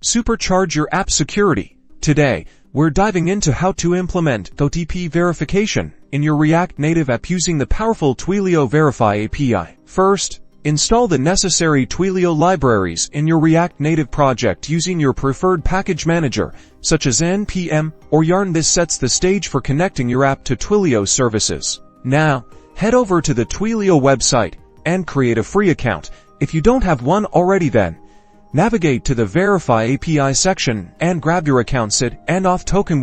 Supercharge your app security. Today, we're diving into how to implement OTP verification in your React Native app using the powerful Twilio Verify API. First, install the necessary Twilio libraries in your React Native project using your preferred package manager, such as npm or yarn. This sets the stage for connecting your app to Twilio services. Now, head over to the Twilio website and create a free account. If you don't have one already, then navigate to the Verify API section and grab your account SID and auth token.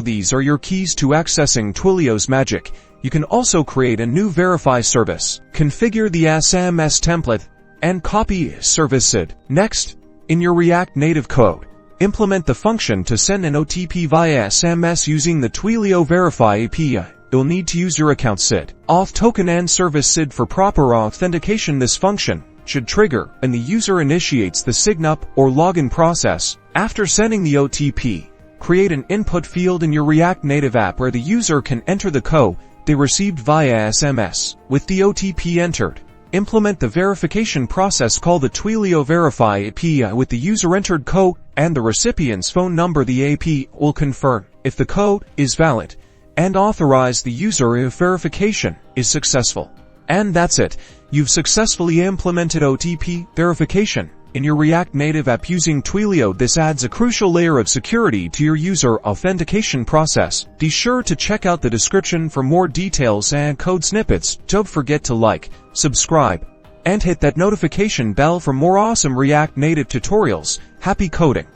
These are your keys to accessing Twilio's magic. You can also create a new Verify service, configure the SMS template, and copy service SID. Next, in your React Native code, implement the function to send an OTP via SMS using the Twilio Verify API. You'll need to use your account SID, auth token, and service SID for proper authentication. This function should trigger when the user initiates the sign-up or login process. After sending the OTP, create an input field in your React Native app where the user can enter the code they received via SMS. With the OTP entered, implement the verification process. Call the Twilio Verify API with the user-entered code and the recipient's phone number. The API will confirm if the code is valid and authorize the user if verification is successful. And that's it. You've successfully implemented OTP verification in your React Native app using Twilio. This adds a crucial layer of security to your user authentication process. Be sure to check out the description for more details and code snippets. Don't forget to like, subscribe, and hit that notification bell for more awesome React Native tutorials. Happy coding!